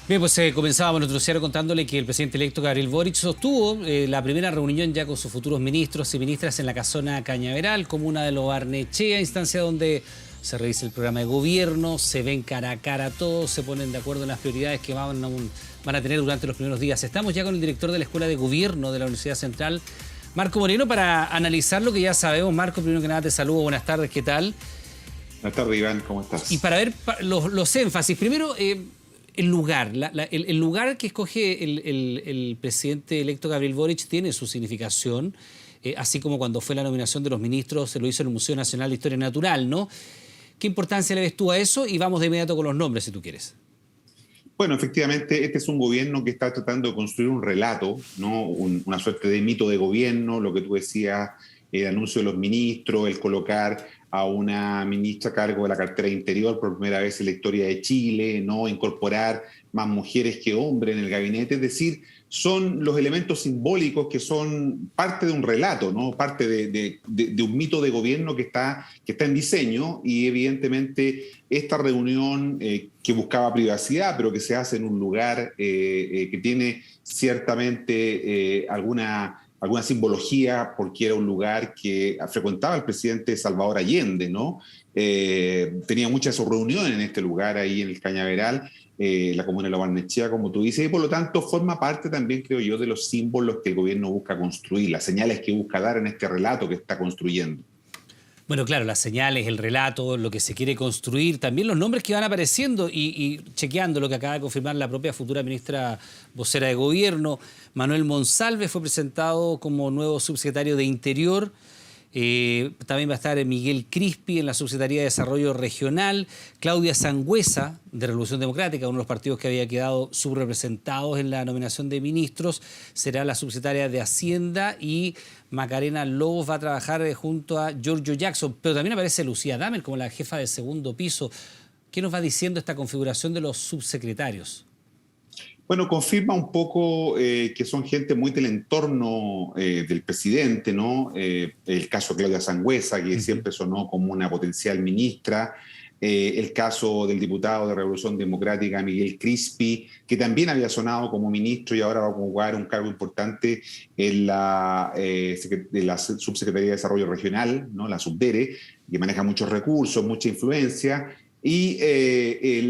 Bien, pues comenzábamos nuestro noticiario contándole que el presidente electo Gabriel Boric sostuvo la primera reunión ya con sus futuros ministros y ministras en la casona Cañaveral, comuna de Lo Barnechea, instancia donde se revisa el programa de gobierno, se ven cara a cara todos, se ponen de acuerdo en las prioridades que van a tener durante los primeros días. Estamos ya con el director de la Escuela de Gobierno de la Universidad Central, Marco Moreno, para analizar lo que ya sabemos. Marco, primero que nada te saludo, buenas tardes, ¿qué tal? Buenas tardes, Iván, ¿cómo estás? Y para ver los énfasis, primero, el lugar, el lugar que escoge el presidente electo Gabriel Boric tiene su significación, así como cuando fue la nominación de los ministros se lo hizo en el Museo Nacional de Historia Natural, ¿no? ¿Qué importancia le ves tú a eso? Y vamos de inmediato con los nombres, si tú quieres. Bueno, efectivamente, este es un gobierno que está tratando de construir un relato, ¿no? Una suerte de mito de gobierno, lo que tú decías, el anuncio de los ministros, el colocar a una ministra a cargo de la cartera de Interior por primera vez en la historia de Chile, ¿no? Incorporar más mujeres que hombres en el gabinete, es decir, son los elementos simbólicos que son parte de un relato, ¿no? Parte de un mito de gobierno que está en diseño, y evidentemente esta reunión que buscaba privacidad, pero que se hace en un lugar que tiene ciertamente alguna simbología, porque era un lugar que frecuentaba el presidente Salvador Allende, ¿no? Tenía muchas reuniones en este lugar, ahí en el Cañaveral, la comuna de La Barnechea, como tú dices, y por lo tanto forma parte también, creo yo, de los símbolos que el gobierno busca construir, las señales que busca dar en este relato que está construyendo. Bueno, claro, las señales, el relato, lo que se quiere construir, también los nombres que van apareciendo y chequeando lo que acaba de confirmar la propia futura ministra vocera de Gobierno. Manuel Monsalve fue presentado como nuevo subsecretario de Interior. También va a estar Miguel Crispi en la Subsecretaría de Desarrollo Regional, Claudia Sangüesa de Revolución Democrática, uno de los partidos que había quedado subrepresentados en la nominación de ministros, será la subsecretaria de Hacienda, y Macarena Lobos va a trabajar junto a Giorgio Jackson, pero también aparece Lucía Damer como la jefa de segundo piso. ¿Qué nos va diciendo esta configuración de los subsecretarios? Bueno, confirma un poco que son gente muy del entorno del presidente, ¿no? El caso de Claudia Sangüesa, que siempre sonó como una potencial ministra. El caso del diputado de Revolución Democrática, Miguel Crispi, que también había sonado como ministro y ahora va a jugar un cargo importante en la Subsecretaría de Desarrollo Regional, ¿no? La Subdere, que maneja muchos recursos, mucha influencia. Y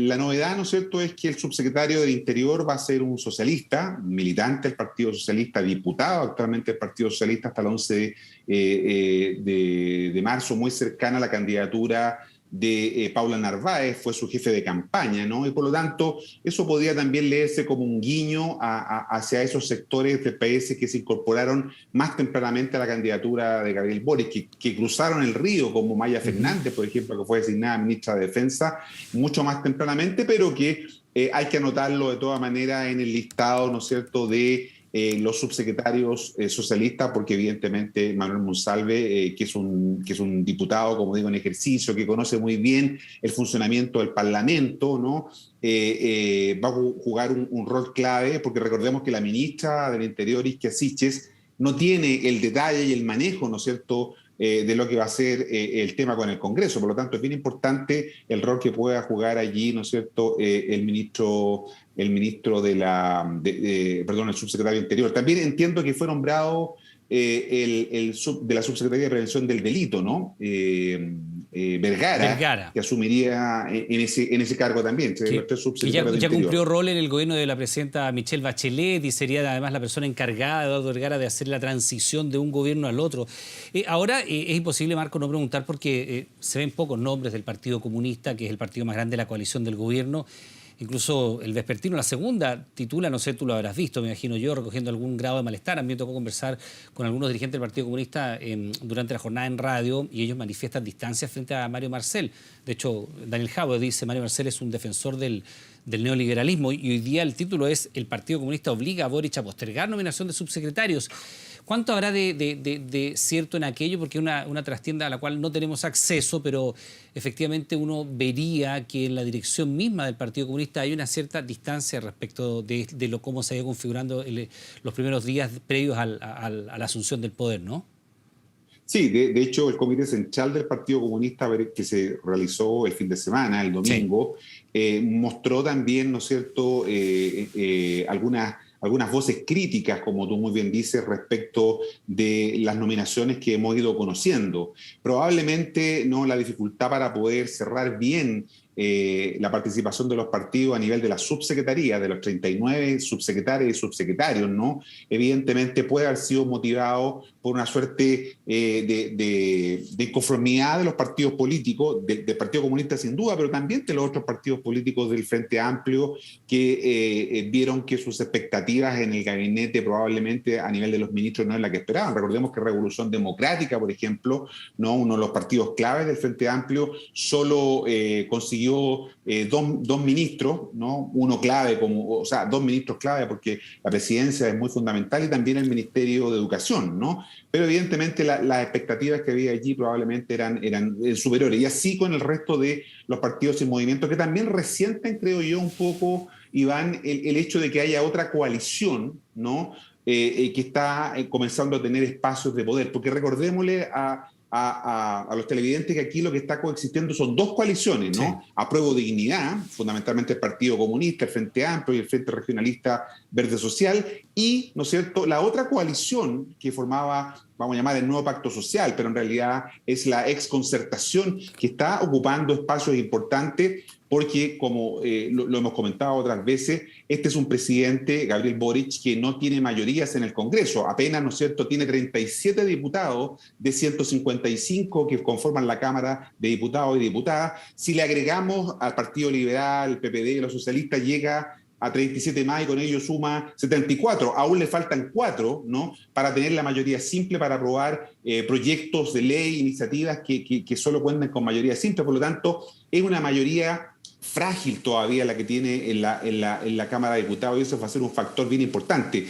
la novedad, ¿no es cierto?, es que el subsecretario del Interior va a ser un socialista, militante del Partido Socialista, diputado actualmente del Partido Socialista hasta el 11 de marzo, muy cercana a la candidatura de Paula Narváez, fue su jefe de campaña, ¿no? Y por lo tanto, eso podría también leerse como un guiño hacia esos sectores del PS que se incorporaron más tempranamente a la candidatura de Gabriel Boric, que cruzaron el río, como Maya Fernández, por ejemplo, que fue designada ministra de Defensa mucho más tempranamente, pero que hay que anotarlo de todas maneras en el listado, ¿no es cierto?, de los subsecretarios socialistas, porque evidentemente Manuel Monsalve, que es un diputado, como digo, en ejercicio, que conoce muy bien el funcionamiento del Parlamento, ¿no? Va a jugar un rol clave, porque recordemos que la ministra del Interior, Isquia Siches, no tiene el detalle y el manejo, ¿no es cierto?, de lo que va a ser el tema con el Congreso. Por lo tanto, es bien importante el rol que pueda jugar allí, ¿no es cierto?, el ministro el subsecretario de Interior. También entiendo que fue nombrado de la Subsecretaría de Prevención del Delito, ¿no? Vergara, Vergara. que asumiría en ese cargo también. Que ya cumplió rol en el gobierno de la presidenta Michelle Bachelet y sería además la persona encargada, Eduardo Vergara, de hacer la transición de un gobierno al otro. Ahora es imposible, Marco, no preguntar, porque se ven pocos nombres del Partido Comunista, que es el partido más grande de la coalición del gobierno. Incluso el Vespertino, la segunda, titula, no sé, tú lo habrás visto, me imagino yo, recogiendo algún grado de malestar. A mí me tocó conversar con algunos dirigentes del Partido Comunista durante la jornada en radio, y ellos manifiestan distancia frente a Mario Marcel. De hecho, Daniel Jadwe dice: Mario Marcel es un defensor del neoliberalismo, y hoy día el título es: el Partido Comunista obliga a Boric a postergar nominación de subsecretarios. ¿Cuánto habrá de cierto en aquello? Porque es una trastienda a la cual no tenemos acceso, pero efectivamente uno vería que en la dirección misma del Partido Comunista hay una cierta distancia respecto de cómo se ha ido configurando los primeros días previos a la asunción del poder, ¿no? Sí, de hecho, el Comité Central del Partido Comunista que se realizó el fin de semana, el domingo, mostró también, ¿no es cierto?, algunas voces críticas, como tú muy bien dices, respecto de las nominaciones que hemos ido conociendo. Probablemente no la dificultad para poder cerrar bien la participación de los partidos a nivel de la subsecretaría, de los 39 subsecretarios y subsecretarios, ¿no? Evidentemente puede haber sido motivado por una suerte de inconformidad de los partidos políticos, del Partido Comunista sin duda, pero también de los otros partidos políticos del Frente Amplio que vieron que sus expectativas en el gabinete probablemente a nivel de los ministros no es la que esperaban. Recordemos que Revolución Democrática, por ejemplo, ¿no?, uno de los partidos claves del Frente Amplio, solo consiguió dos ministros, ¿no? Uno clave, dos ministros clave porque la presidencia es muy fundamental y también el Ministerio de Educación, ¿no? Pero evidentemente las expectativas que había allí probablemente eran superiores. Y así con el resto de los partidos en movimiento, que también resienten, creo yo, un poco, Iván, el hecho de que haya otra coalición, ¿no? Que está comenzando a tener espacios de poder. Porque recordémosle a los televidentes que aquí lo que está coexistiendo son dos coaliciones, ¿no? Sí. Apruebo Dignidad, fundamentalmente el Partido Comunista, el Frente Amplio y el Frente Regionalista Verde Social, y, ¿no es cierto?, la otra coalición que formaba, vamos a llamar el nuevo Pacto Social, pero en realidad es la exconcertación que está ocupando espacios importantes porque, como lo hemos comentado otras veces, este es un presidente, Gabriel Boric, que no tiene mayorías en el Congreso. Apenas, ¿no es cierto?, tiene 37 diputados de 155 que conforman la Cámara de Diputados y Diputadas. Si le agregamos al Partido Liberal, el PPD y los socialistas, llega a 37 más y con ello suma 74. Aún le faltan 4, ¿no?, para tener la mayoría simple para aprobar proyectos de ley, iniciativas que solo cuentan con mayoría simple. Por lo tanto, es una mayoría frágil todavía la que tiene en la Cámara de Diputados, y eso va a ser un factor bien importante.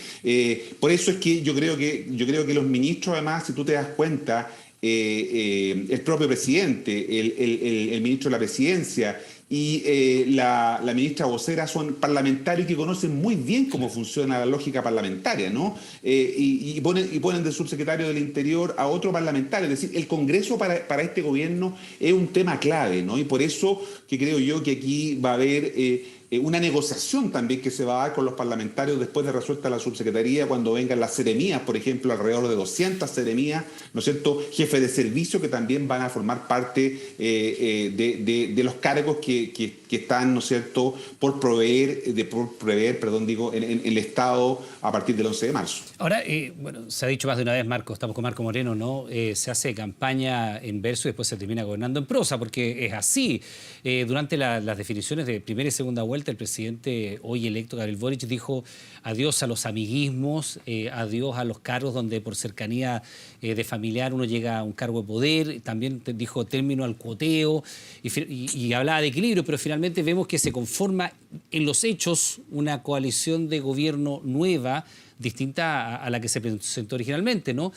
Por eso es que yo creo que los ministros, además, si tú te das cuenta, el propio presidente, el ministro de la Presidencia y la ministra vocera son parlamentarios que conocen muy bien cómo funciona la lógica parlamentaria, ¿no? Y ponen de subsecretario del Interior a otro parlamentario. Es decir, el Congreso para este gobierno es un tema clave, ¿no? Y por eso que creo yo que aquí va a haber una negociación también que se va a dar con los parlamentarios después de resuelta la subsecretaría, cuando vengan las seremías, por ejemplo, alrededor de 200 seremías, ¿no es cierto?, jefes de servicio que también van a formar parte de los cargos que están, ¿no es cierto?, por prever, en el Estado a partir del 11 de marzo. Ahora, bueno, se ha dicho más de una vez, Marco, estamos con Marco Moreno, ¿no? Se hace campaña en verso y después se termina gobernando en prosa, porque es así. Durante las definiciones de primera y segunda vuelta, el presidente hoy electo, Gabriel Boric, dijo adiós a los amiguismos, adiós a los cargos donde por cercanía de familiar uno llega a un cargo de poder. También dijo término al cuoteo y hablaba de equilibrio, pero finalmente vemos que se conforma en los hechos una coalición de gobierno nueva, distinta a la que se presentó originalmente, ¿no?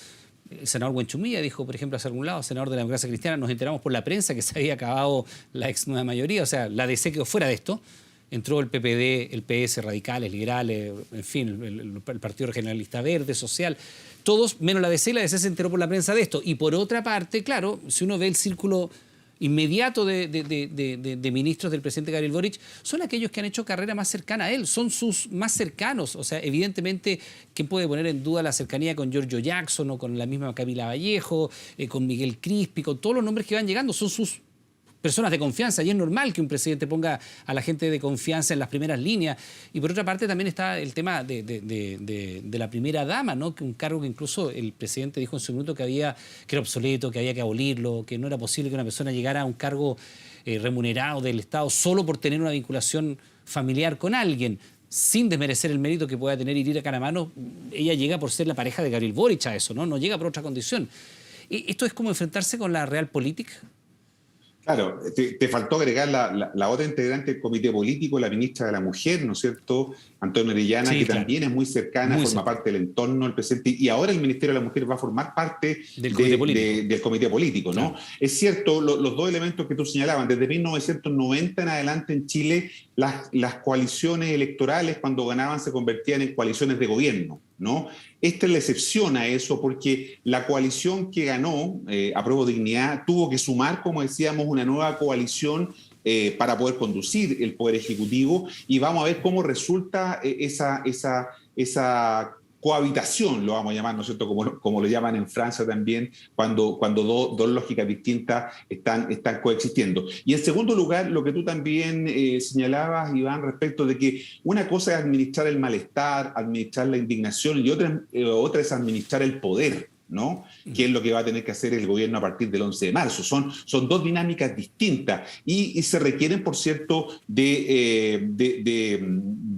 El senador Buenchumilla dijo, por ejemplo, hacia algún lado, senador de la Democracia Cristiana, nos enteramos por la prensa que se había acabado la ex nueva mayoría, o sea, la DC quedó fuera de esto. Entró el PPD, el PS, radicales, liberales, en fin, el Partido Regionalista Verde, Social, todos, menos la DC, la DC se enteró por la prensa de esto. Y por otra parte, claro, si uno ve el círculo inmediato de ministros del presidente Gabriel Boric, son aquellos que han hecho carrera más cercana a él, son sus más cercanos. O sea, evidentemente, ¿quién puede poner en duda la cercanía con Giorgio Jackson o con la misma Camila Vallejo, con Miguel Crispi, con todos los nombres que van llegando? Son sus personas de confianza, y es normal que un presidente ponga a la gente de confianza en las primeras líneas. Y por otra parte también está el tema de la primera dama, ¿no?, que un cargo que incluso el presidente dijo en su minuto que era obsoleto, que había que abolirlo, que no era posible que una persona llegara a un cargo remunerado del Estado solo por tener una vinculación familiar con alguien. Sin desmerecer el mérito que pueda tener Irina Caramano, ella llega por ser la pareja de Gabriel Boric a eso, no llega por otra condición. ¿Esto es como enfrentarse con la realpolitik? Claro, te faltó agregar la otra integrante del comité político, la ministra de la Mujer, ¿no es cierto?, Antonio Orellana, sí, que claro, también es muy cercana, forma parte del entorno del presidente, y ahora el Ministerio de la Mujer va a formar parte del comité político, ¿no? Claro. Es cierto, los dos elementos que tú señalabas, desde 1990 en adelante en Chile, las coaliciones electorales cuando ganaban se convertían en coaliciones de gobierno, ¿no? Esta es la excepción a eso porque la coalición que ganó, Apruebo Dignidad, tuvo que sumar, como decíamos, una nueva coalición para poder conducir el Poder Ejecutivo y vamos a ver cómo resulta esa cohabitación, lo vamos a llamar, ¿no es cierto?, como lo llaman en Francia también, cuando dos lógicas distintas están coexistiendo. Y en segundo lugar, lo que tú también señalabas, Iván, respecto de que una cosa es administrar el malestar, administrar la indignación, y otra es administrar el poder, ¿no? Que es lo que va a tener que hacer el gobierno a partir del 11 de marzo. Son dos dinámicas distintas y se requieren, por cierto, de,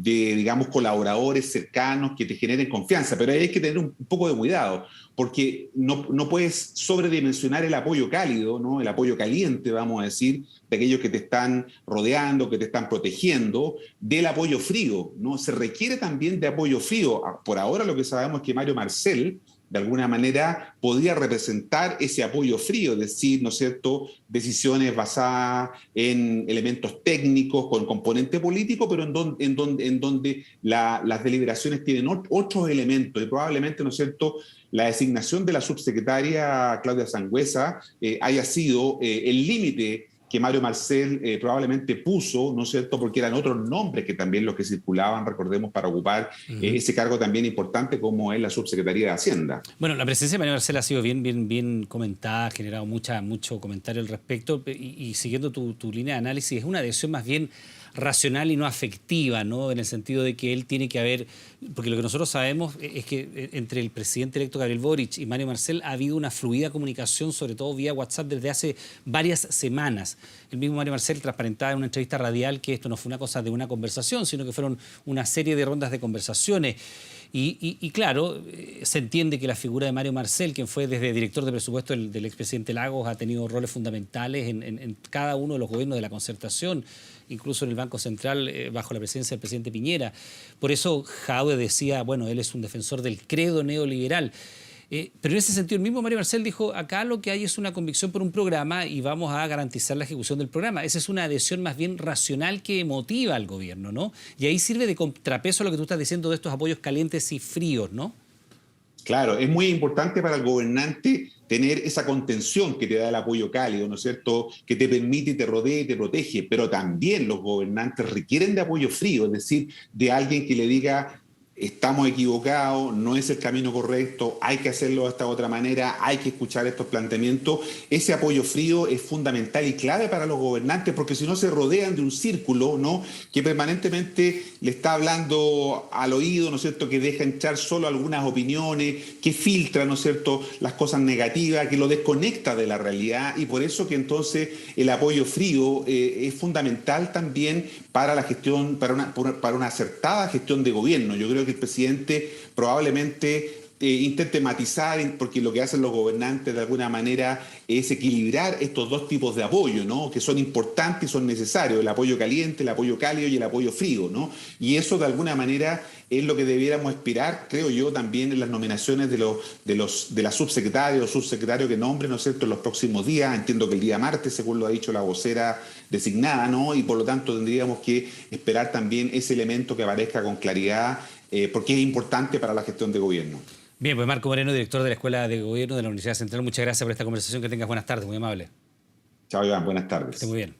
digamos, colaboradores cercanos que te generen confianza, pero ahí hay que tener un poco de cuidado, porque no puedes sobredimensionar el apoyo cálido, ¿no? El apoyo caliente, vamos a decir, de aquellos que te están rodeando, que te están protegiendo, del apoyo frío, ¿no? Se requiere también de apoyo frío. Por ahora lo que sabemos es que Mario Marcel, de alguna manera, podría representar ese apoyo frío, es decir, ¿no es cierto?, decisiones basadas en elementos técnicos, con componente político, pero en donde las deliberaciones tienen otros elementos, y probablemente, ¿no es cierto?, la designación de la subsecretaria Claudia Sangüesa haya sido el límite que Mario Marcel probablemente puso, ¿no es cierto?, porque eran otros nombres que también los que circulaban, recordemos, para ocupar ese cargo también importante como es la subsecretaría de Hacienda. Bueno, la presencia de Mario Marcel ha sido bien comentada, ha generado mucho comentario al respecto, y siguiendo tu línea de análisis, es una decisión más bien racional y no afectiva, ¿no? En el sentido de que él tiene que haber, porque lo que nosotros sabemos es que entre el presidente electo Gabriel Boric y Mario Marcel ha habido una fluida comunicación, sobre todo vía WhatsApp, desde hace varias semanas. El mismo Mario Marcel transparentaba en una entrevista radial que esto no fue una cosa de una conversación, sino que fueron una serie de rondas de conversaciones. Y claro, se entiende que la figura de Mario Marcel, quien fue desde director de presupuesto del expresidente Lagos, ha tenido roles fundamentales en cada uno de los gobiernos de la concertación, incluso en el Banco Central bajo la presidencia del presidente Piñera. Por eso Jadwe decía, bueno, él es un defensor del credo neoliberal. Pero en ese sentido, el mismo Mario Marcel dijo, acá lo que hay es una convicción por un programa y vamos a garantizar la ejecución del programa. Esa es una adhesión más bien racional que emotiva al gobierno, ¿no? Y ahí sirve de contrapeso a lo que tú estás diciendo de estos apoyos calientes y fríos, ¿no? Claro, es muy importante para el gobernante tener esa contención que te da el apoyo cálido, ¿no es cierto?, que te permite y te rodea y te protege, pero también los gobernantes requieren de apoyo frío, es decir, de alguien que le diga, estamos equivocados, no es el camino correcto, hay que hacerlo de esta otra manera, hay que escuchar estos planteamientos. Ese apoyo frío es fundamental y clave para los gobernantes, porque si no se rodean de un círculo, ¿no?, que permanentemente le está hablando al oído, ¿no es cierto?, que deja entrar solo algunas opiniones, que filtra, ¿no es cierto?, las cosas negativas, que lo desconecta de la realidad, y por eso que entonces el apoyo frío es fundamental también para la gestión, para una acertada gestión de gobierno. Yo creo que el presidente probablemente intente matizar, porque lo que hacen los gobernantes de alguna manera es equilibrar estos dos tipos de apoyo, ¿no?, que son importantes y son necesarios, el apoyo caliente, el apoyo cálido y el apoyo frío, ¿no? Y eso de alguna manera es lo que debiéramos aspirar, creo yo, también en las nominaciones de la subsecretaria o subsecretario que nombre, ¿no es cierto?, en los próximos días. Entiendo que el día martes, según lo ha dicho la vocera designada, ¿no? Y por lo tanto tendríamos que esperar también ese elemento que aparezca con claridad, porque es importante para la gestión de gobierno. Bien, pues Marco Moreno, director de la Escuela de Gobierno de la Universidad Central, muchas gracias por esta conversación. Que tengas buenas tardes, muy amable. Chao, Iván, buenas Que tardes. esté muy bien.